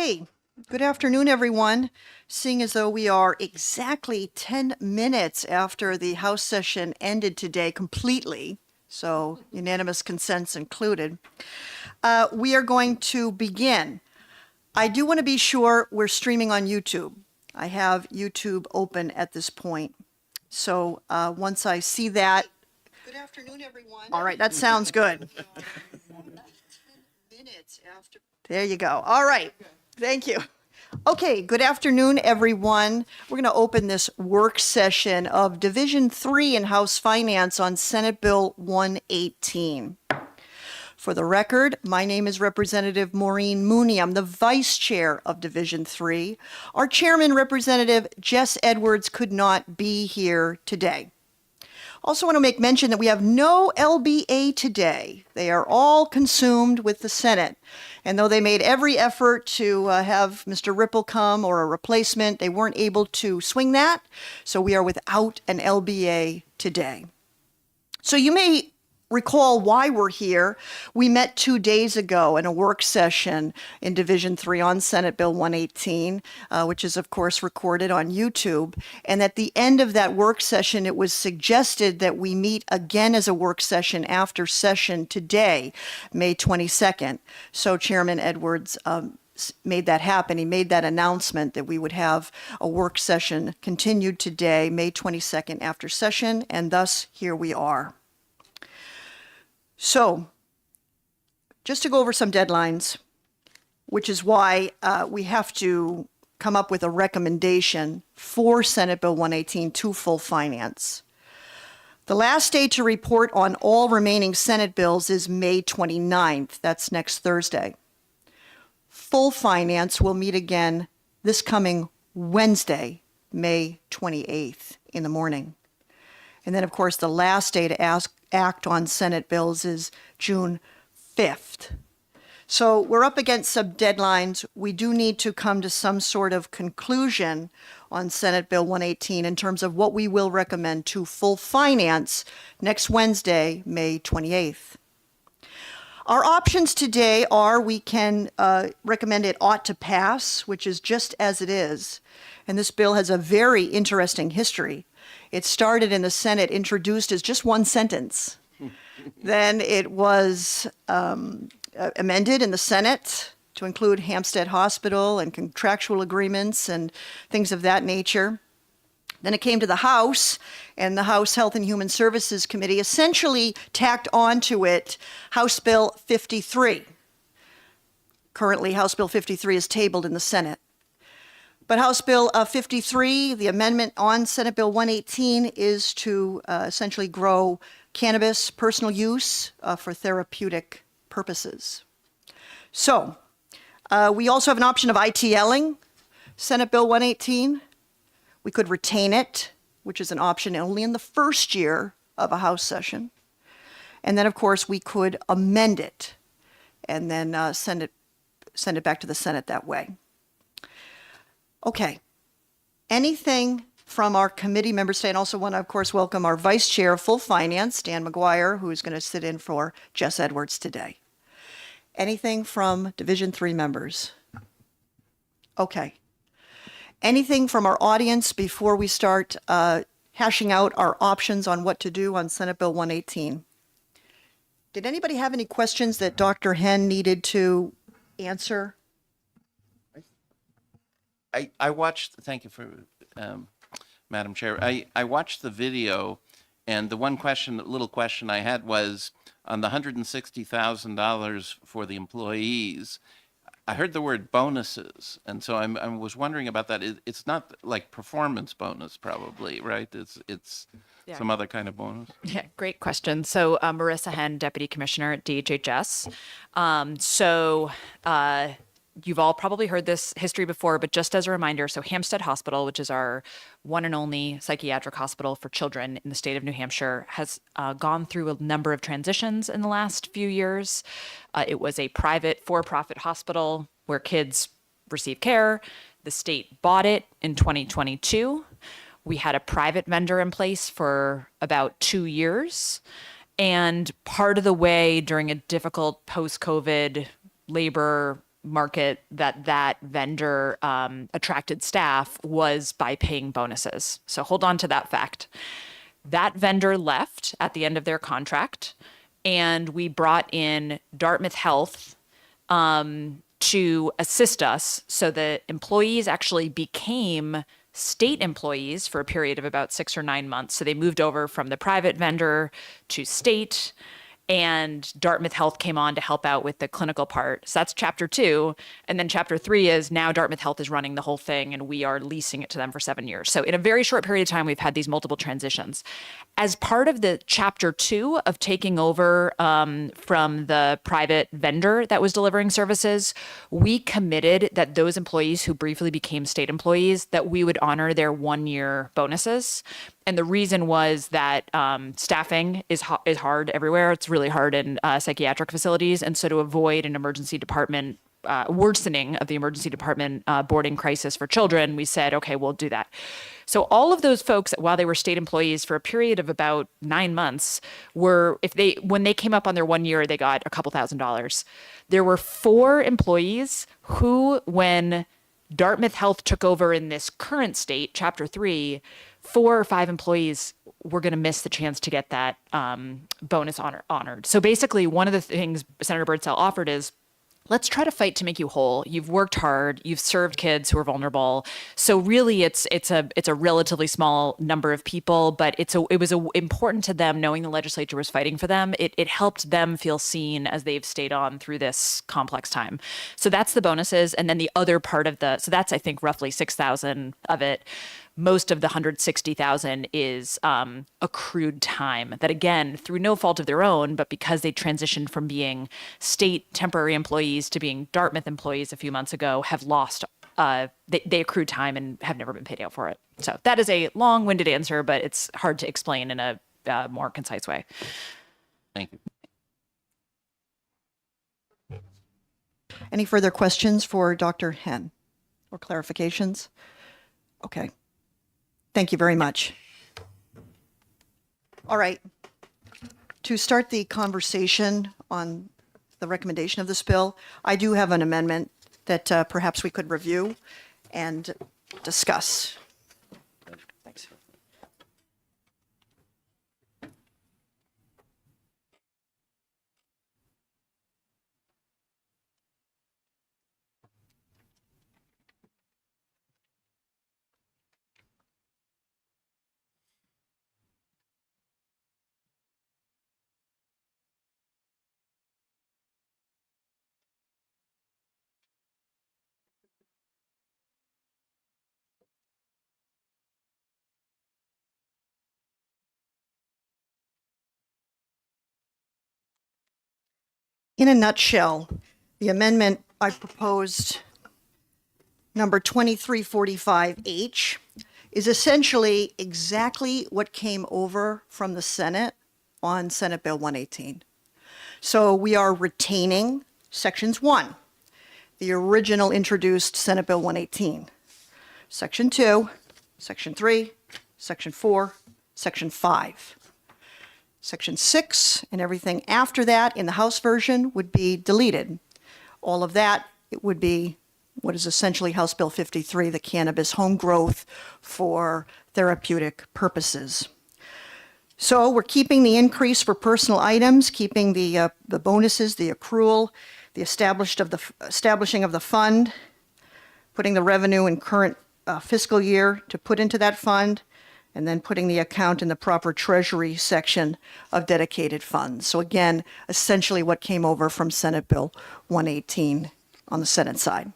Hey, good afternoon, everyone. Seeing as though we are exactly 10 minutes after the House session ended today completely, so unanimous consents included, we are going to begin. I do want to be sure we're streaming on YouTube. I have YouTube open at this point. So once I see that. Good afternoon, everyone. All right, that sounds good. 10 minutes after. There you go. All right. Thank you. Okay, good afternoon, everyone. We're going to open this work session of Division 3 in House Finance on Senate Bill 118. For the record, my name is Representative Maureen Mooney. I'm the Vice Chair of Division 3. Our Chairman, Representative Jess Edwards, could not be here today. Also want to make mention that we have no LBA today. They are all consumed with the Senate. And though they made every effort to have Mr. Ripple come or a replacement, they weren't able to swing that. So we are without an LBA today. So you may recall why we're here. We met 2 days ago in a work session in Division 3 on Senate Bill 118, which is, of course, recorded on YouTube. And at the end of that work session, it was suggested that we meet again as a work session after session today, May 22nd. So Chairman Edwards made that happen. He made that announcement that we would have a work session continued today, May 22nd after session, and thus here we are. So, just to go over some deadlines, which is why we have to come up with a recommendation for Senate Bill 118 to full finance. The last day to report on all remaining Senate bills is May 29th. That's next Thursday. Full finance will meet again this coming Wednesday, May 28th in the morning. And then, of course, the last day to act on Senate bills is June 5th. So we're up against some deadlines. We do need to come to some sort of conclusion on Senate Bill 118 in terms of what we will recommend to full finance next Wednesday, May 28th. Our options today are we can recommend it ought to pass, which is just as it is. And this bill has a very interesting history. It started in the Senate, introduced as just one sentence. Then it was amended in the Senate to include Hampstead Hospital and contractual agreements and things of that nature. Then it came to the House, and the House Health and Human Services Committee essentially tacked onto it House Bill 53. Currently, House Bill 53 is tabled in the Senate. But House Bill 53, the amendment on Senate Bill 118, is to essentially grow cannabis personal use for therapeutic purposes. So we also have an option of ITLing Senate Bill 118. We could retain it, which is an option only in the first year of a House session. And then, of course, we could amend it and then send it back to the Senate that way. Okay. Anything from our committee members today? And also want to, of course, welcome our Vice Chair of Full Finance, Dan McGuire, who is going to sit in for Jess Edwards today. Anything from Division 3 members? Okay. Anything from our audience before we start hashing out our options on what to do on Senate Bill 118? Did anybody have any questions that Dr. Henn needed to answer? I watched, thank you for, Madam Chair. I watched the video, and the little question I had was on the $160,000 for the employees. I heard the word bonuses, and so I was wondering about that. It's not like performance bonus, probably, right? It's Yeah. some other kind of bonus. Yeah, great question. So Marissa Henn, Deputy Commissioner at DHHS. You've all probably heard this history before, but just as a reminder, so Hampstead Hospital, which is our one and only psychiatric hospital for children in the state of New Hampshire, has gone through a number of transitions in the last few years. It was a private for-profit hospital where kids receive care. The state bought it in 2022. We had a private vendor in place for about 2 years. And part of the way during a difficult post-COVID labor market that vendor attracted staff was by paying bonuses. So hold on to that fact. That vendor left at the end of their contract, and we brought in Dartmouth Health to assist us, so that employees actually became state employees for a period of about 6 or 9 months. So they moved over from the private vendor to state, and Dartmouth Health came on to help out with the clinical part. So that's chapter 2. And then chapter 3 is now Dartmouth Health is running the whole thing, and we are leasing it to them for 7 years. So in a very short period of time, we've had these multiple transitions. As part of the chapter 2 of taking over from the private vendor that was delivering services, we committed that those employees who briefly became state employees, that we would honor their 1-year bonuses. And the reason was that staffing is hard everywhere. It's really hard in psychiatric facilities. And so to avoid an emergency department worsening of the emergency department boarding crisis for children, we said, okay, we'll do that. So all of those folks, while they were state employees for a period of about 9 months, when they came up on their 1 year, they got a couple $1,000s. There were 4 employees who, when Dartmouth Health took over in this current state, chapter 3, 4 or 5 employees were going to miss the chance to get that bonus honored. So basically, one of the things Senator Birdsell offered is, let's try to fight to make you whole. You've worked hard. You've served kids who are vulnerable. So really, it's a relatively small number of people, but it was important to them, knowing the legislature was fighting for them. It helped them feel seen as they've stayed on through this complex time. So that's the bonuses, and then the other part of so that's, I think, roughly 6,000 of it. Most of the 160,000 is accrued time that, again, through no fault of their own, but because they transitioned from being state temporary employees to being Dartmouth employees a few months ago, have lost, they accrued time and have never been paid out for it. So that is a long-winded answer, but it's hard to explain in a more concise way. Thank you. Any further questions for Dr. Henn or clarifications? Okay. Thank you very much. All right. To start the conversation on the recommendation of this bill, I do have an amendment that perhaps we could review and discuss. Thanks. In a nutshell, the amendment I proposed, number 2345H, is essentially exactly what came over from the Senate on Senate Bill 118. So we are retaining sections 1, the original introduced Senate Bill 118, section 2, section 3, section 4, section 5. Section 6 and everything after that in the House version would be deleted. All of that, it would be what is essentially House Bill 53, the cannabis home growth for therapeutic purposes. So we're keeping the increase for personal items, keeping the bonuses, the accrual, the establishing of the fund, putting the revenue in current fiscal year to put into that fund, and then putting the account in the proper treasury section of dedicated funds. So again, essentially what came over from Senate Bill 118 on the Senate side.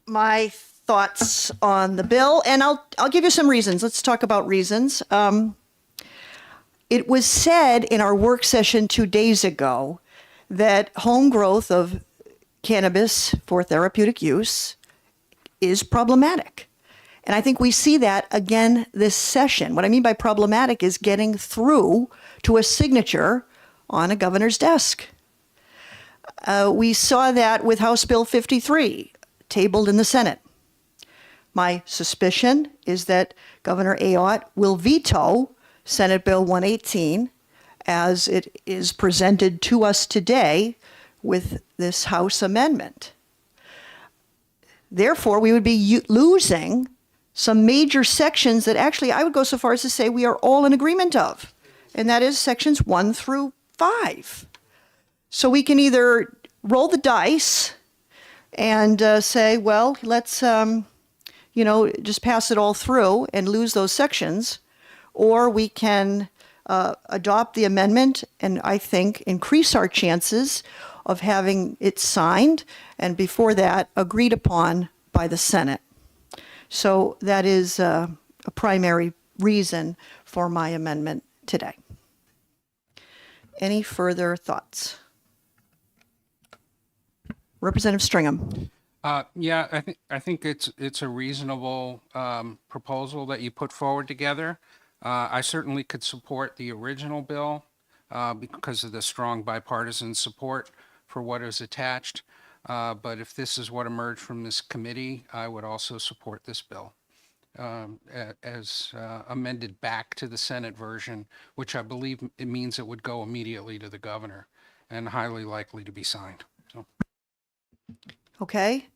My thoughts on the bill, and I'll give you some reasons. Let's talk about reasons. It was said in our work session 2 days ago that home growth of cannabis for therapeutic use is problematic. And I think we see that again this session. What I mean by problematic is getting through to a signature on a governor's desk. We saw that with House Bill 53, tabled in the Senate. My suspicion is that Governor Ayotte will veto Senate Bill 118 as it is presented to us today with this House amendment. Therefore, we would be losing some major sections that actually I would go so far as to say we are all in agreement of, and that is sections 1 through 5. So we can either roll the dice and say, well, let's, just pass it all through and lose those sections, or we can adopt the amendment and I think increase our chances of having it signed and before that agreed upon by the Senate. So that is a primary reason for my amendment today. Any further thoughts? Representative Stringham. Yeah, I think it's a reasonable proposal that you put forward together. I certainly could support the original bill because of the strong bipartisan support for what is attached. But if this is what emerged from this committee, I would also support this bill as amended back to the Senate version, which I believe it means it would go immediately to the governor and highly likely to be signed. So. Okay.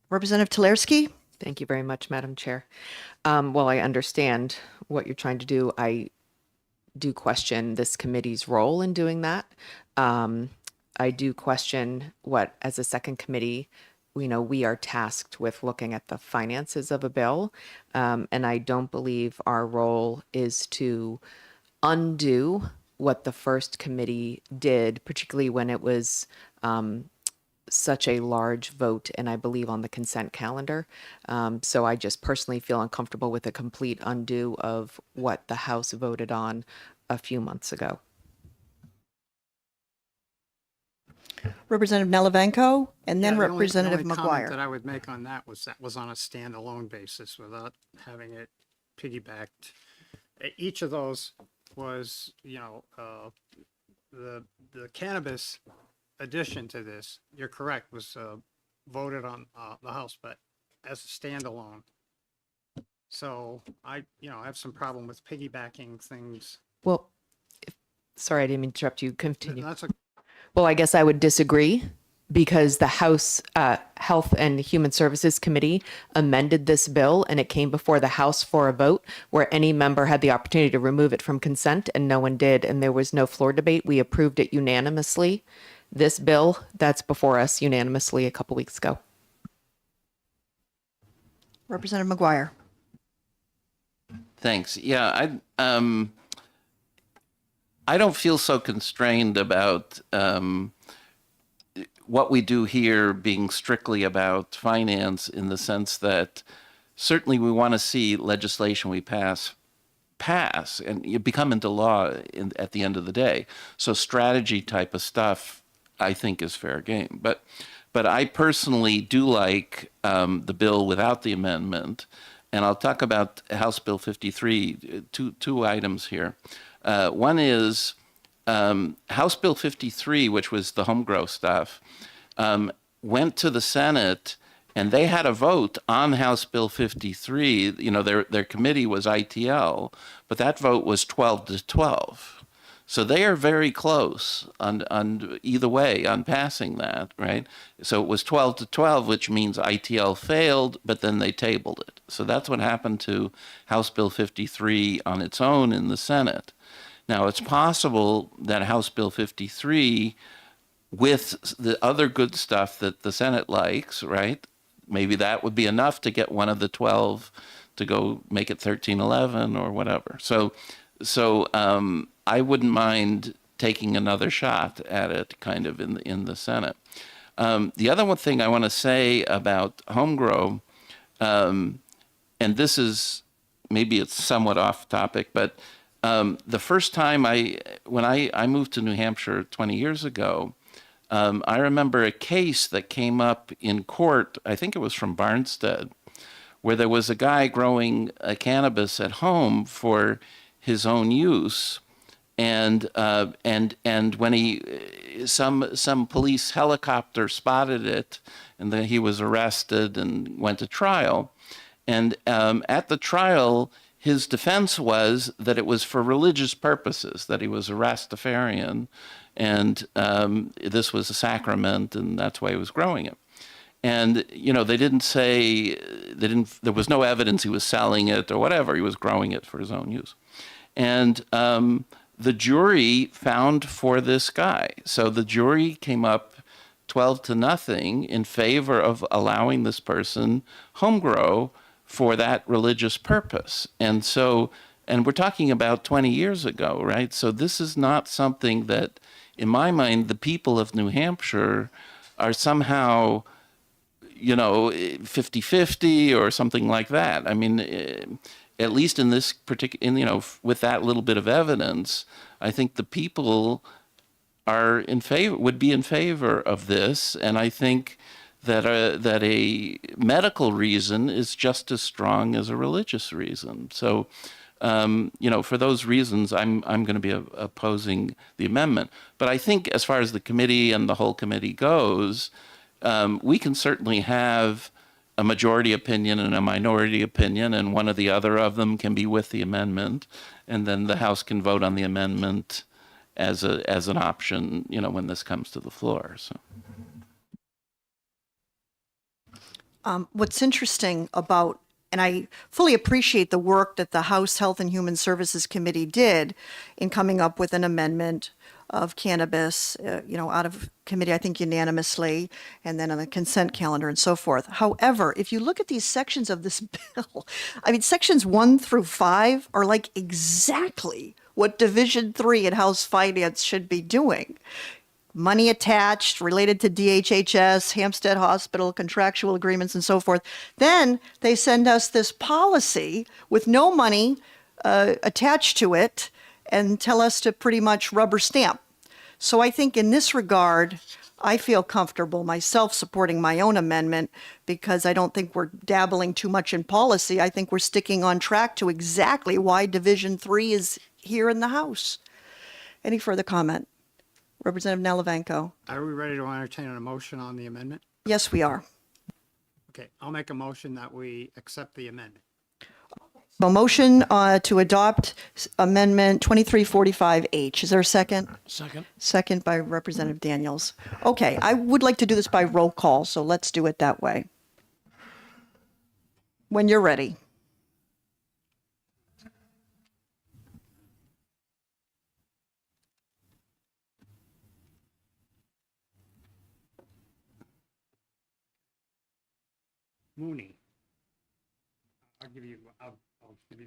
Representative Tularsky. Thank you very much, Madam Chair. Well, I understand what you're trying to do. I do question this committee's role in doing that. I do question what, as a second committee, we are tasked with looking at the finances of a bill. And I don't believe our role is to undo what the first committee did, particularly when it was such a large vote, and I believe on the consent calendar. So I just personally feel uncomfortable with a complete undo of what the House voted on a few months ago. Representative Nelevenko, and then Yeah, the Representative only comment that McGuire. I would make on that was on a standalone basis without having it piggybacked. Each of those was, the cannabis addition to this, you're correct, was voted on the House, but as a standalone. So I have some problem with piggybacking things. Well, sorry, I didn't mean to interrupt you. Continue. That's a Well, I guess I would disagree because the House Health and Human Services Committee amended this bill and it came before the House for a vote where any member had the opportunity to remove it from consent and no one did. And there was no floor debate. We approved it unanimously. This bill that's before us unanimously a couple weeks ago. Representative McGuire. Thanks. Yeah, I don't feel so constrained about what we do here being strictly about finance, in the sense that certainly we want to see legislation we pass and you become into law at the end of the day. So strategy type of stuff, I think, is fair game. But I personally do like the bill without the amendment. And I'll talk about House Bill 53, two items here. One is House Bill 53, which was the home grow stuff, went to the Senate, and they had a vote on House Bill 53. Their committee was ITL, but that vote was 12-12. So they are very close on either way on passing that, right? So it was 12-12, which means ITL failed, but then they tabled it. So that's what happened to House Bill 53 on its own in the Senate. Now, it's possible that House Bill 53, with the other good stuff that the Senate likes, right? Maybe that would be enough to get one of the 12 to go make it 13-11 or whatever. So I wouldn't mind taking another shot at it, kind of in the Senate. The other one thing I want to say about home grow, and this is maybe it's somewhat off topic, but the first time when I moved to New Hampshire 20 years ago, I remember a case that came up in court. I think it was from Barnstead, where there was a guy growing cannabis at home for his own use, and when some police helicopter spotted it, and then he was arrested and went to trial, and at the trial his defense was that it was for religious purposes, that he was a Rastafarian, and this was a sacrament, and that's why he was growing it. And they didn't say there was no evidence he was selling it or whatever. He was growing it for his own use, and the jury found for this guy. So the jury came up 12-0 in favor of allowing this person home grow for that religious purpose. And we're talking about 20 years ago, right? So this is not something that, in my mind, the people of New Hampshire are somehow, 50-50 or something like that. I mean, at least in this particular, with that little bit of evidence, I think the people would be in favor of this, and I think that a medical reason is just as strong as a religious reason. So, for those reasons, I'm going to be opposing the amendment. But I think, as far as the committee and the whole committee goes, we can certainly have a majority opinion and a minority opinion, and one or the other of them can be with the amendment, and then the House can vote on the amendment as an option, when this comes to the floor. So. What's interesting about, and I fully appreciate the work that the House Health and Human Services Committee did in coming up with an amendment of cannabis, out of committee, I think unanimously, and then on the consent calendar and so forth. However, if you look at these sections of this bill, I mean, sections 1 through 5 are like exactly what Division 3 in House Finance should be doing. Money attached, related to DHHS, Hampstead Hospital, contractual agreements, and so forth. Then they send us this policy with no money attached to it and tell us to pretty much rubber stamp. So I think in this regard, I feel comfortable myself supporting my own amendment because I don't think we're dabbling too much in policy. I think we're sticking on track to exactly why Division 3 is here in the House. Any further comment? Representative Nalavanko. Are we ready to entertain a motion on the amendment? Yes, we are. Okay, I'll make a motion that we accept the amendment. A motion to adopt Amendment 2345H. Is there a second? Second. Second by Representative Daniels. Okay, I would like to do this by roll call, so let's do it that way. When you're ready. Mooney. I'll give you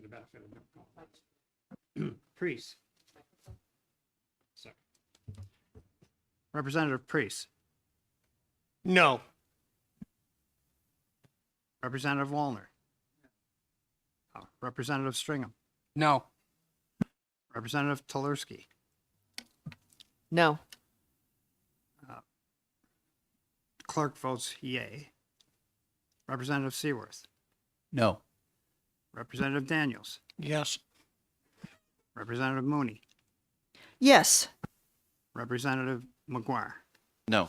the benefit of the Priest. Second. Representative Priest. No. Representative Wallner. Representative Stringham. No. Representative Tolerski. No. Clerk votes yay. Representative Seaworth. No. Representative Daniels. Yes. Representative Mooney. Yes. Representative McGuire. No.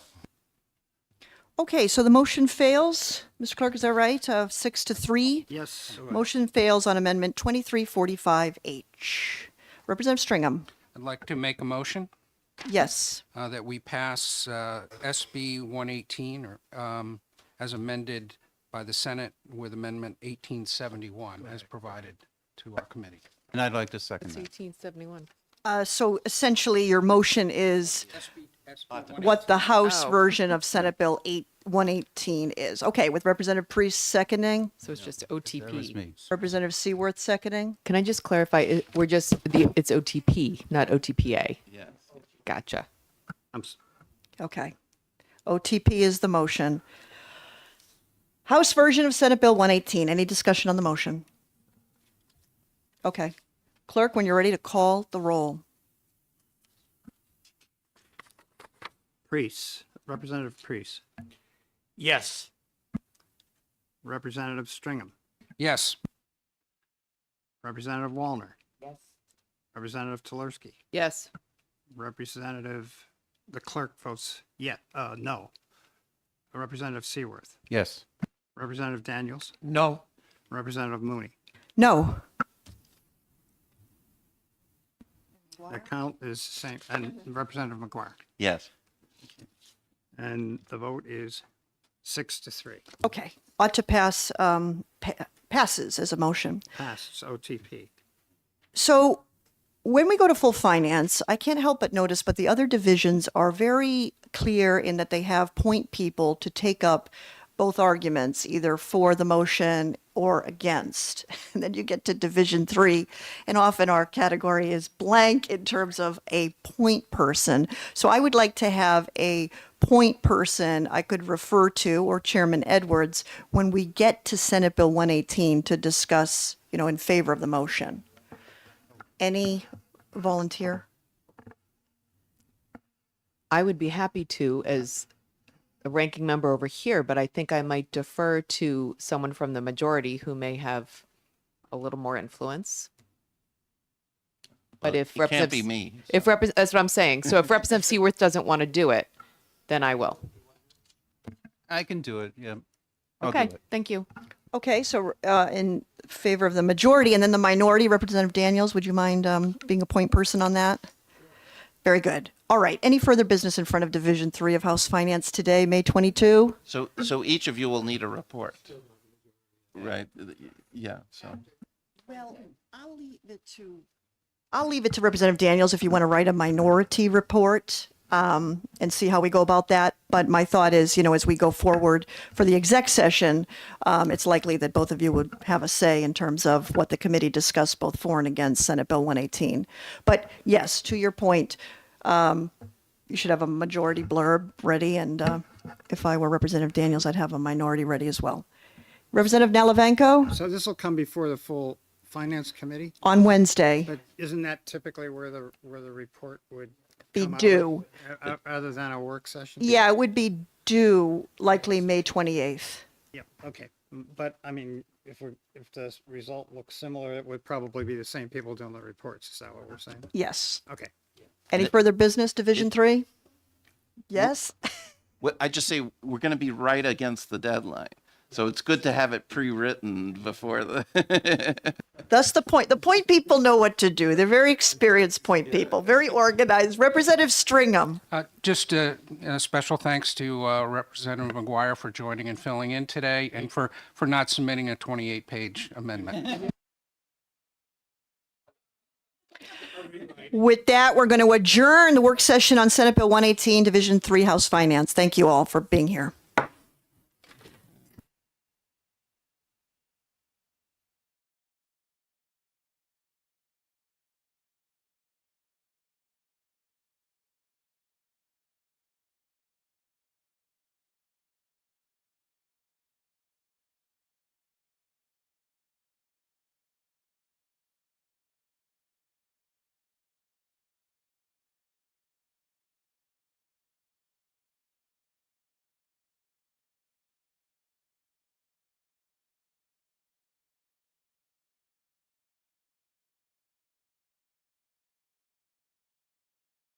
Okay, so the motion fails. Mr. Clerk, is that right? 6-3. Yes. Motion fails on Amendment 2345H. Representative Stringham. I'd like to make a motion Yes. that we pass SB 118 or as amended by the Senate with Amendment 1871 as provided to our committee. And I'd like to second that. 1871. So essentially, your motion is what the House Oh. version of Senate Bill 118 is. Okay, with Representative Priest seconding, So it's just That was OTP. me. Representative Seaworth seconding. Can I just clarify? It's OTP, not OTPA. Yes. Gotcha. Okay. OTP is the motion. House version of Senate Bill 118. Any discussion on the motion? Okay. Clerk, when you're ready to call the roll. Priest. Representative Priest. Yes. Representative Stringham. Yes. Representative Wallner. Yes. Representative Tolerski. Yes. Representative, the clerk votes no. Representative Seaworth. Yes. Representative Daniels. No. Representative Mooney. No. The count is the same, and Representative McGuire. Yes. And the vote is 6-3. Okay, ought to pass, passes as a motion. Passes, OTP. So when we go to full finance, I can't help but notice, but the other divisions are very clear in that they have point people to take up both arguments, either for the motion or against. And then you get to Division 3, and often our category is blank in terms of a point person. So I would like to have a point person I could refer to, or Chairman Edwards, when we get to Senate Bill 118 to discuss, in favor of the motion. Any volunteer? I would be happy to as a ranking member over here, but I think I might defer to someone from the majority who may have a little more influence. But if It can't be Representative, me. that's what I'm saying. So if Representative Seaworth doesn't want to do it, then I will. I can do it. Yeah. I'll do Okay, it. thank you. Okay, so in favor of the majority, and then the minority, Representative Daniels, would you mind being a point person on that? Very good. All right, any further business in front of Division 3 of House Finance today, May 22? So each of you will need a report. Right? Yeah, so. Well, I'll leave it to Representative Daniels if you want to write a minority report and see how we go about that. But my thought is, as we go forward for the exec session, it's likely that both of you would have a say in terms of what the committee discussed both for and against Senate Bill 118. But yes, to your point, you should have a majority blurb ready. And if I were Representative Daniels, I'd have a minority ready as well. Representative Nalavanko So this will come before the full Finance Committee, on Wednesday. but isn't that typically where the report would Be come out, due. Other than a work session? Yeah, it would be due likely May 28th. Yeah, okay. But I mean, if the result looks similar, it would probably be the same people doing the reports. Is that what we're saying? Yes. Okay. Any further business, Division 3? Yes? I just say we're going to be right against the deadline. So it's good to have it pre-written before the. That's the point. The point people know what to do. They're very experienced point people, very organized. Representative Stringham. Just a special thanks to Representative McGuire for joining and filling in today, and for not submitting a 28-page amendment. With that, we're going to adjourn the work session on Senate Bill 118, Division 3, House Finance. Thank you all for being here.